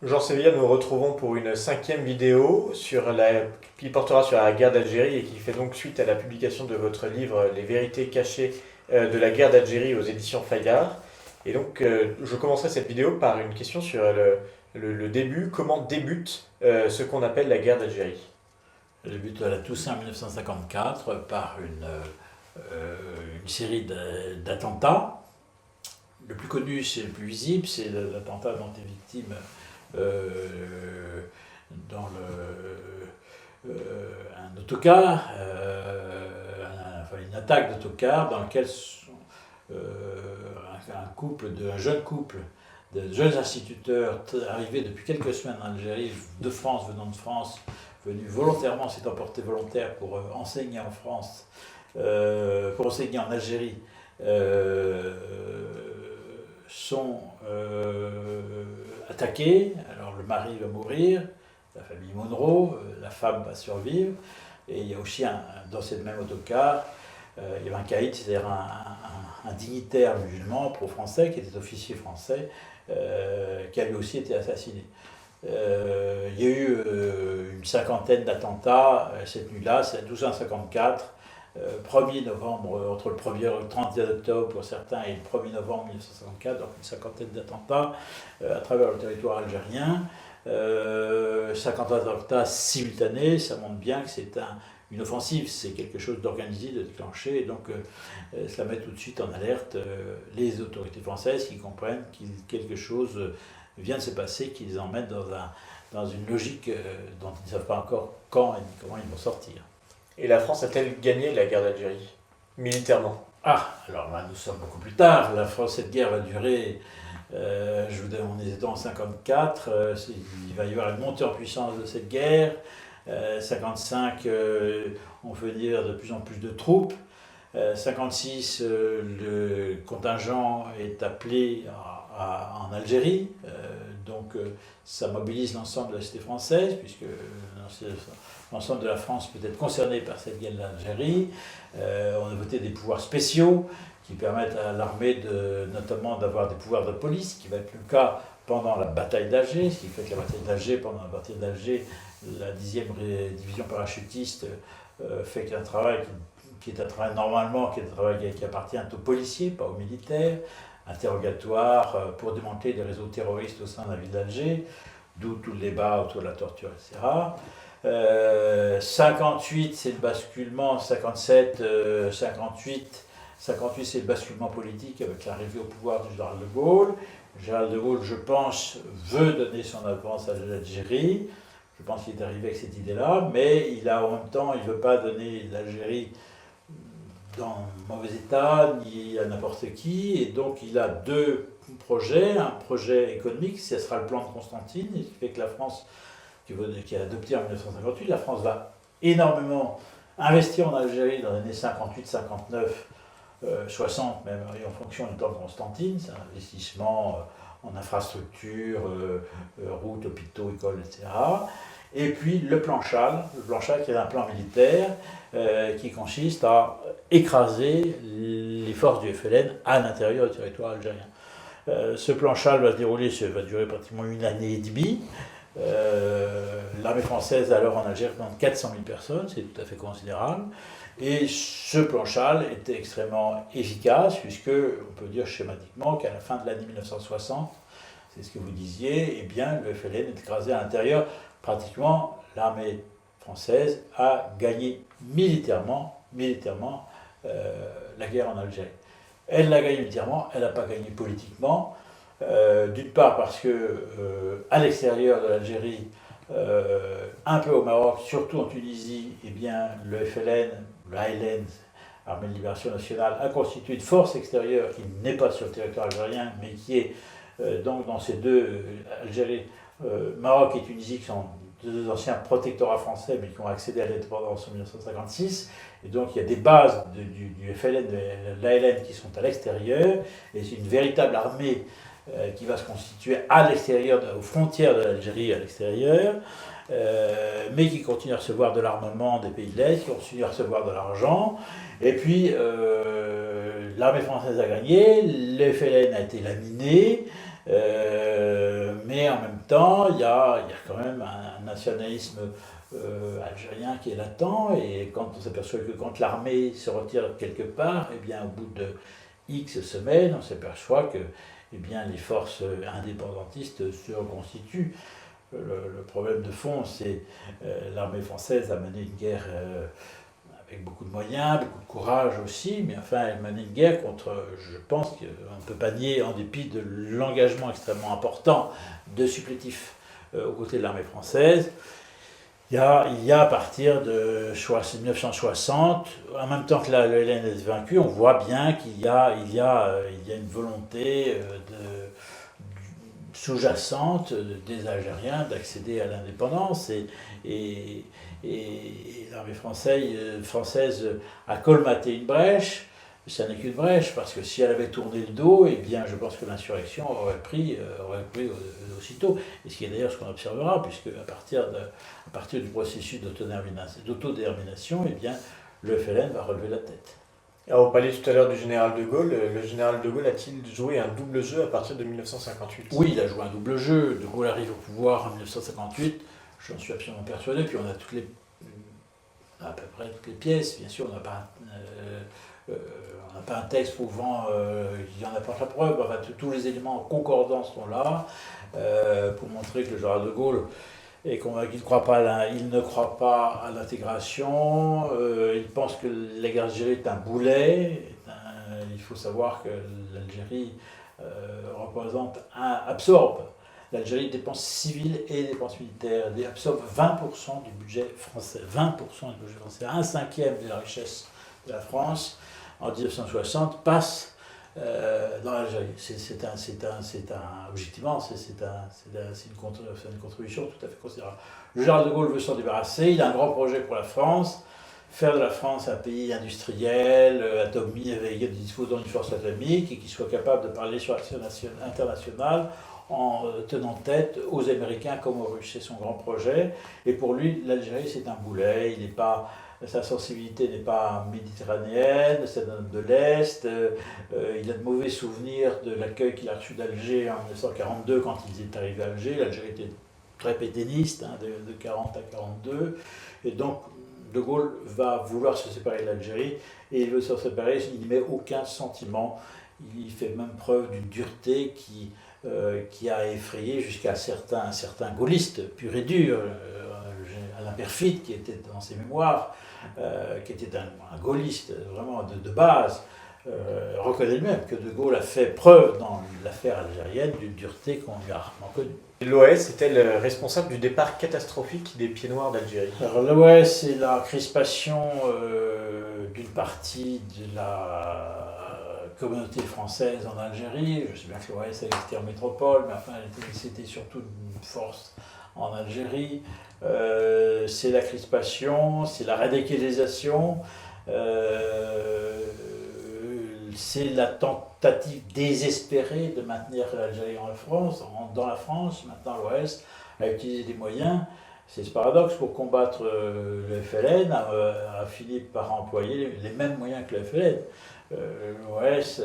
Jean Sévilla, nous nous retrouvons pour une cinquième vidéo qui portera sur la guerre d'Algérie et qui fait donc suite à la publication de votre livre Les vérités cachées de la guerre d'Algérie aux éditions Fayard. Et donc, je commencerai cette vidéo par une question sur le début. Comment débute ce qu'on appelle la guerre d'Algérie? Elle débute à la Toussaint 1954 par une série d'attentats. Le plus connu, c'est le plus visible, c'est l'attentat dont est victime dans un autocar, une attaque d'autocar dans lequel un jeune couple de jeunes instituteurs arrivés depuis quelques semaines en Algérie, venant de France, venus volontairement, s'étant portés volontaires pour enseigner en France, pour enseigner en Algérie, sont attaqués. Alors le mari va mourir, la famille Monroe, la femme va survivre, et il y a aussi dans ce même autocar, il y avait un caïd, c'est-à-dire un dignitaire musulman pro-français, qui était officier français, qui a lui aussi été assassiné. Il y a eu une cinquantaine d'attentats cette nuit-là, c'est 1254, 1er novembre, entre le 1er et le 31 octobre pour certains et le 1er novembre 1954, donc une cinquantaine d'attentats à travers le territoire algérien. 50 attentats simultanés, ça montre bien que c'est une offensive, c'est quelque chose d'organisé, de déclenché, et donc ça met tout de suite en alerte les autorités françaises qui comprennent que quelque chose vient de se passer, qui les emmène dans une logique dont ils ne savent pas encore quand et comment ils vont sortir. Et la France a-t-elle gagné la guerre d'Algérie, militairement? Ah, alors là, nous sommes beaucoup plus tard. Cette guerre va durer, on était en 54, il va y avoir une montée en puissance de cette guerre. 55, on veut dire de plus en plus de troupes. 56, le contingent est appelé en Algérie, donc ça mobilise l'ensemble de la cité française, puisque l'ensemble de la France peut être concerné par cette guerre d'Algérie. On a voté des pouvoirs spéciaux qui permettent à l'armée notamment d'avoir des pouvoirs de police, qui va être le cas pendant la bataille d'Alger, ce qui fait que pendant la bataille d'Alger, la 10e division parachutiste fait qu'un travail qui est un travail normalement, qui est un travail qui appartient aux policiers, pas aux militaires, interrogatoire pour démanteler des réseaux terroristes au sein de la ville d'Alger, d'où tout le débat autour de la torture, etc. 58, c'est le basculement, 57, 58, c'est le basculement politique avec l'arrivée au pouvoir du général de Gaulle. Le général de Gaulle, je pense, veut donner son avance à l'Algérie. Je pense qu'il est arrivé avec cette idée-là, mais en même temps, il ne veut pas donner l'Algérie dans mauvais état, ni à n'importe qui, et donc il a deux projets. Un projet économique, ce sera le plan de Constantine, qui fait que la France, qui a adopté en 1958, la France va énormément investir en Algérie dans les années 58, 59, 60 même, et en fonction du temps de Constantine. C'est un investissement en infrastructures, routes, hôpitaux, écoles, etc. Et puis le plan Chal qui est un plan militaire qui consiste à écraser les forces du FLN à l'intérieur du territoire algérien. Ce plan Chal va durer pratiquement une année et demie. L'armée française alors en Algérie représente 400 000 personnes, c'est tout à fait considérable. Et ce plan Chal était extrêmement efficace, puisque on peut dire schématiquement qu'à la fin de l'année 1960, c'est ce que vous disiez, eh bien le FLN est écrasé à l'intérieur. Pratiquement, l'armée française a gagné militairement la guerre en Algérie. Elle l'a gagné militairement, elle n'a pas gagné politiquement. D'une part parce que à l'extérieur de l'Algérie, un peu au Maroc, surtout en Tunisie, eh bien, le FLN, l'ALN, Armée de Libération Nationale, a constitué une force extérieure qui n'est pas sur le territoire algérien, mais qui est donc dans ces deux Algérie, Maroc et Tunisie, qui sont deux anciens protectorats français, mais qui ont accédé à l'indépendance en 1956. Et donc il y a des bases du FLN, de l'ALN qui sont à l'extérieur, et c'est une véritable armée qui va se constituer à l'extérieur, aux frontières de l'Algérie, à l'extérieur, mais qui continue à recevoir de l'armement des pays de l'Est, qui continue à recevoir de l'argent. Et puis, l'armée française a gagné, le FLN a été laminé, mais en même temps, il y a quand même un nationalisme algérien qui est latent, et quand on s'aperçoit que quand l'armée se retire quelque part, eh bien, au bout de X semaines, on s'aperçoit que eh bien, les forces indépendantistes se reconstituent. Le problème de fond, c'est l'armée française a mené une guerre avec beaucoup de moyens, beaucoup de courage aussi, mais enfin, elle menait une guerre contre, je pense qu'on ne peut pas nier, en dépit de l'engagement extrêmement important de supplétifs aux côtés de l'armée française. Il y a à partir de 1960, en même temps que le LN est vaincu, on voit bien qu'il y a une volonté sous-jacente des Algériens d'accéder à l'indépendance, et l'armée française a colmaté une brèche. Ça n'est qu'une brèche, parce que si elle avait tourné le dos, eh bien, je pense que l'insurrection aurait pris aussitôt. Et ce qui est d'ailleurs ce qu'on observera, puisque à partir du processus d'autodétermination, eh bien, le FLN va relever la tête. Alors, on parlait tout à l'heure du général de Gaulle. Le général de Gaulle a-t-il joué un double jeu à partir de 1958 ? Oui, il a joué un double jeu. De Gaulle arrive au pouvoir en 1958, j'en suis absolument persuadé, puis on a à peu près toutes les pièces. Bien sûr, on n'a pas un texte prouvant qu'il y en a pas la preuve. Enfin, tous les éléments concordants sont là pour montrer que le général de Gaulle est convaincu qu'il ne croit pas à l'intégration. Il pense que la guerre d'Algérie est un boulet. Il faut savoir que l'Algérie absorbe. L'Algérie dépense civiles et dépenses militaires, absorbe 20% du budget français. 20% du budget français, un cinquième de la richesse de la France en 1960 passe dans l'Algérie. Objectivement, c'est une contribution tout à fait considérable. Le général de Gaulle veut s'en débarrasser. Il a un grand projet pour la France, faire de la France un pays industriel, disposant d'une force atomique, et qui soit capable de parler sur l'action internationale en tenant tête aux Américains comme aux Russes. C'est son grand projet. Et pour lui, l'Algérie, c'est un boulet. Sa sensibilité n'est pas méditerranéenne, c'est un homme de l'Est. Il a de mauvais souvenirs de l'accueil qu'il a reçu d'Alger en 1942 quand il est arrivé à Alger. L'Algérie était très pétainiste, de 40 à 42. Et donc, de Gaulle va vouloir se séparer de l'Algérie, et il veut se séparer, il n'y met aucun sentiment. Il fait même preuve d'une dureté qui a effrayé jusqu'à certains gaullistes purs et durs. Alain Perfit, qui était dans ses mémoires, qui était un gaulliste vraiment de base, reconnaît lui-même que De Gaulle a fait preuve dans l'affaire algérienne d'une dureté qu'on lui a rarement connue. L'OAS est-elle responsable du départ catastrophique des Pieds Noirs d'Algérie ? Alors l'OAS, c'est la crispation d'une partie de la communauté française en Algérie. Je sais bien que l'OAS existait en métropole, mais enfin, c'était surtout une force en Algérie. C'est la crispation, c'est la radicalisation, c'est la tentative désespérée de maintenir l'Algérie dans la France. Maintenant, l'OAS a utilisé des moyens. C'est ce paradoxe, pour combattre le FLN, a fini par employer les mêmes moyens que le FLN. L'OAS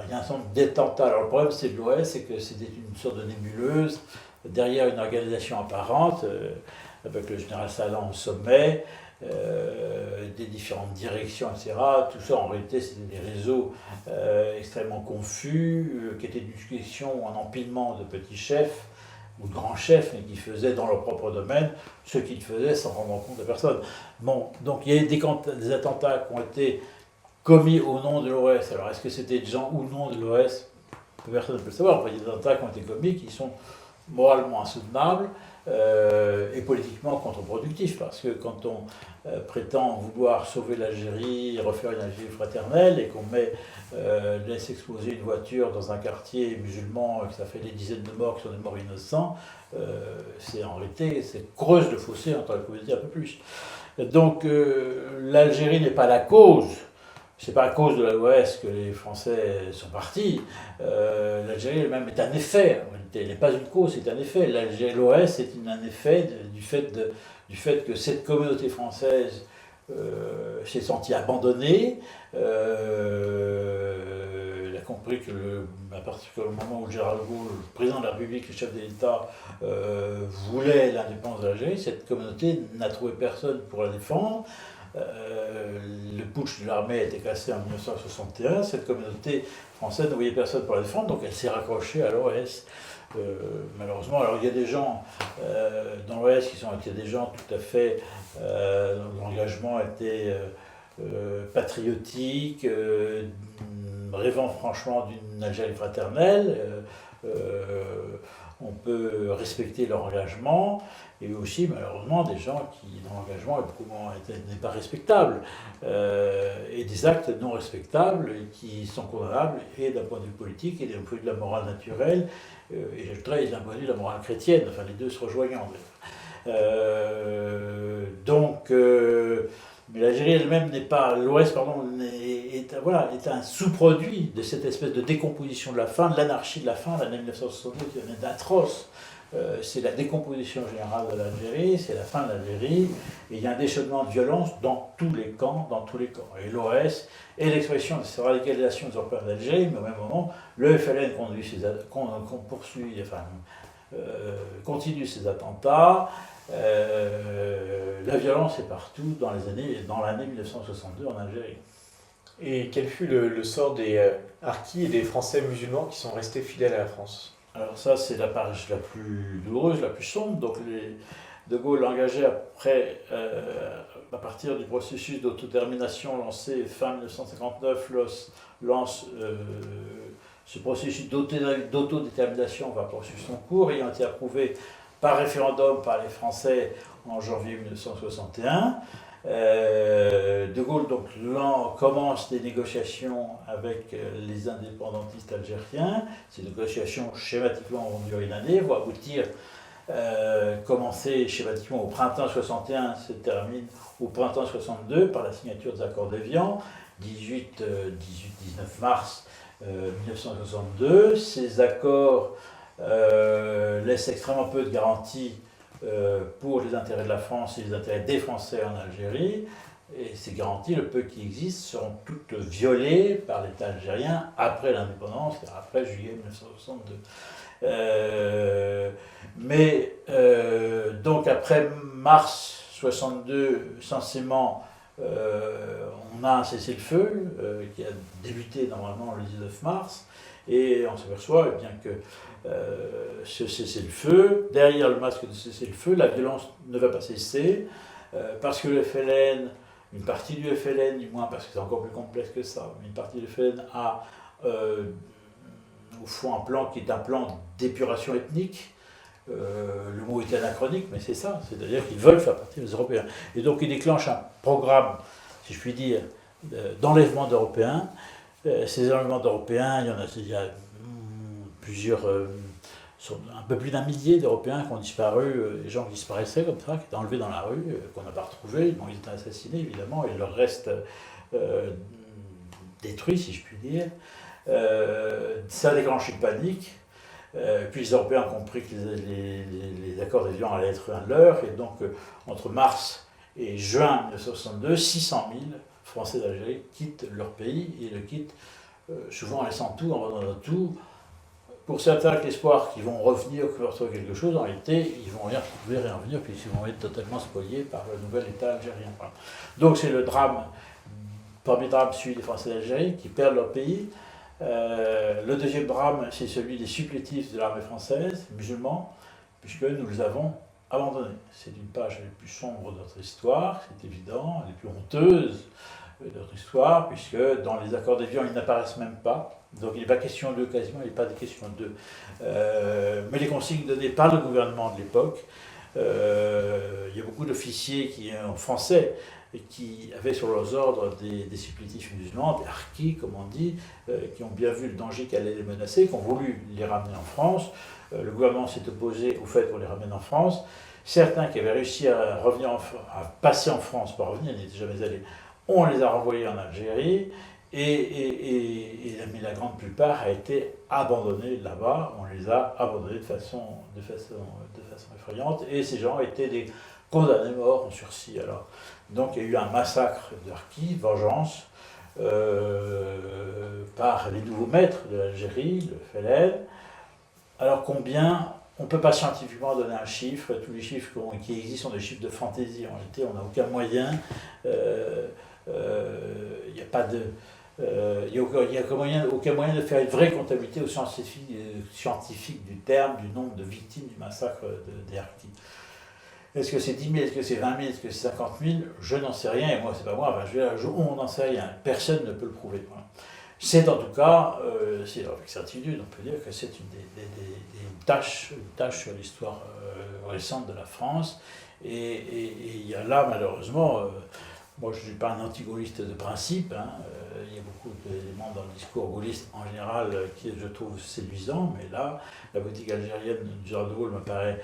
il y a un certain nombre d'attentats. Alors le problème de l'OAS, c'est que c'était une sorte de nébuleuse derrière une organisation apparente, avec le général Salan au sommet, des différentes directions, etc. Tout ça, en réalité, c'était des réseaux extrêmement confus, qui étaient d'une succession ou un empilement de petits chefs ou de grands chefs, mais qui faisaient dans leur propre domaine ce qu'ils faisaient sans rendre compte de personne. Bon, donc il y a eu des attentats qui ont été commis au nom de l'OAS. Alors, est-ce que c'était des gens au nom de l'OAS ? Personne ne peut le savoir. Il y a des attentats qui ont été commis qui sont moralement insoutenables et politiquement contre-productifs, parce que quand on prétend vouloir sauver l'Algérie, refaire une Algérie fraternelle, et qu'on laisse exploser une voiture dans un quartier musulman, que ça fait des dizaines de morts qui sont des morts innocents, c'est en réalité, c'est creuse le fossé entre la communauté un peu plus. Donc l'Algérie n'est pas la cause c'est pas à cause de l'OS que les Français sont partis. L'Algérie elle-même est un effet, en réalité. Elle n'est pas une cause, c'est un effet. L'OS est un effet du fait que cette communauté française s'est sentie abandonnée. Elle a compris que à partir du moment où Gérard de Gaulle, le président de la République, le chef de l'État, voulait l'indépendance de l'Algérie, cette communauté n'a trouvé personne pour la défendre. Le putsch de l'armée a été cassé en 1961, cette communauté française ne voyait personne pour la défendre, donc elle s'est raccrochée à l'OS. Malheureusement, alors il y a des gens dans l'OS qui étaient des gens tout à fait, dont l'engagement était patriotique, rêvant franchement d'une Algérie fraternelle. On peut respecter leur engagement, et aussi malheureusement des gens dont l'engagement n'est pas respectable, et des actes non respectables qui sont condamnables et d'un point de vue politique et d'un point de vue de la morale naturelle, et je dirais d'un point de vue de la morale chrétienne, enfin les deux se rejoignant. Mais l'Algérie elle-même n'est pas, l'Ouest pardon, est un sous-produit de cette espèce de décomposition de la faim, de l'anarchie de la faim, l'année 1962 qui est d'atroce. C'est la décomposition générale de l'Algérie, c'est la fin de l'Algérie, et il y a un déchaînement de violence dans tous les camps, Et l'OS est l'expression de cette radicalisation des Européens d'Algérie, mais au même moment, le FLN continue ses attentats. La violence est partout dans l'année 1962 en Algérie. Et quel fut le sort des harkis et des Français musulmans qui sont restés fidèles à la France? Alors ça, c'est la page la plus douloureuse, la plus sombre. Donc De Gaulle engagé après, à partir du processus d'autodétermination lancé fin 1959, lance ce processus d'autodétermination va poursuivre son cours, ayant été approuvé par référendum par les Français en janvier 1961. De Gaulle donc, commence des négociations avec les indépendantistes algériens. Ces négociations schématiquement vont durer une année, vont aboutir, commencer schématiquement au printemps 61, se termine au printemps 62 par la signature des accords d'Évian, 18-19 mars 1962. Ces accords laissent extrêmement peu de garanties pour les intérêts de la France et les intérêts des Français en Algérie. Et ces garanties, le peu qui existent, seront toutes violées par l'État algérien après l'indépendance, après juillet 1962. Donc après mars 62, censément, on a un cessez-le-feu qui a débuté normalement le 19 mars, et on s'aperçoit bien que ce cessez-le-feu, derrière le masque de cessez-le-feu, la violence ne va pas cesser, parce que le FLN, une partie du FLN du moins, parce que c'est encore plus complexe que ça, mais une partie du FLN a au fond un plan qui est un plan d'épuration ethnique. Le mot est anachronique, mais c'est ça, c'est-à-dire qu'ils veulent faire partie des Européens. Et donc ils déclenchent un programme, si je puis dire, d'enlèvement d'Européens. Ces enlèvements d'Européens, il y a plusieurs, un peu plus d'un millier d'Européens qui ont disparu, des gens qui disparaissaient comme ça, qui étaient enlevés dans la rue, qu'on n'a pas retrouvés. Bon, ils étaient assassinés évidemment, et leur reste détruit, si je puis dire. Ça a déclenché une panique. Puis les Européens ont compris que les accords d'Évian allaient être un leurre, et donc entre mars et juin 1962, 600 000 Français d'Algérie quittent leur pays, et le quittent souvent en laissant tout, en abandonnant tout. Pour certains, avec l'espoir qu'ils vont revenir, qu'ils vont retrouver quelque chose, en réalité, ils vont rien trouver, rien revenir, puisqu'ils vont être totalement spoliés par le nouvel État algérien. Voilà. Donc c'est le drame, premier drame, celui des Français d'Algérie qui perdent leur pays. Le deuxième drame, c'est celui des supplétifs de l'armée française, musulmans, puisque nous les avons abandonnés. C'est une page les plus sombres de notre histoire, c'est évident, les plus honteuses de notre histoire, puisque dans les accords d'Évian, ils n'apparaissent même pas. Donc il n'est pas question d'eux, quasiment, il n'est pas de question d'eux. Mais les consignes données par le gouvernement de l'époque, il y a beaucoup d'officiers français qui avaient sur leurs ordres des supplétifs musulmans, des harkis, comme on dit, qui ont bien vu le danger qui allait les menacer, qui ont voulu les ramener en France. Le gouvernement s'est opposé au fait qu'on les ramène en France. Certains qui avaient réussi à passer en France, pas revenir, n'étaient jamais allés, On les a renvoyés en Algérie, mais la grande plupart a été abandonnée là-bas. On les a abandonnés de façon effrayante, et ces gens étaient des condamnés morts en sursis. Alors, donc il y a eu un massacre d'Arki, vengeance, par les nouveaux maîtres de l'Algérie, le FLN. Alors combien, on ne peut pas scientifiquement donner un chiffre, tous les chiffres qui existent sont des chiffres de fantaisie. En réalité, on n'a aucun moyen, il n'y a pas de... aucun moyen de faire une vraie comptabilité au scientifique du terme, du nombre de victimes du massacre des Harkis. Est-ce que c'est 10 000, est-ce que c'est 20 000, est-ce que c'est 50 000? Je n'en sais rien, et moi, c'est pas moi, on n'en sait rien, personne ne peut le prouver. Voilà. C'est en tout cas, c'est avec certitude, on peut dire que c'est une tâche sur l'histoire récente de la France, et il y a là, malheureusement, moi je ne suis pas un anti-gaulliste de principe, hein, il y a beaucoup d'éléments dans le discours gaulliste en général qui je trouve séduisants, mais là, la politique algérienne du général de Gaulle me paraît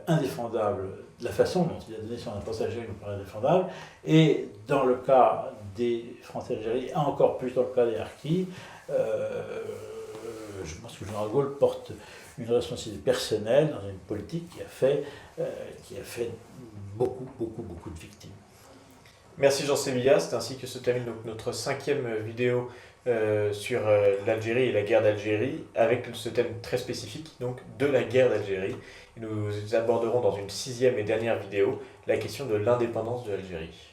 indéfendable, la façon dont il a donné son importance à l'Algérie me paraît indéfendable, et dans le cas des Français algériens, et encore plus dans le cas des Harkis, je pense que le général de Gaulle porte une responsabilité personnelle dans une politique qui a fait beaucoup de victimes. Merci Jean Sévillas, c'est ainsi que se termine donc notre 5e vidéo sur l'Algérie et la guerre d'Algérie, avec ce thème très spécifique donc de la guerre d'Algérie. Nous aborderons dans une 6e et dernière vidéo la question de l'indépendance de l'Algérie.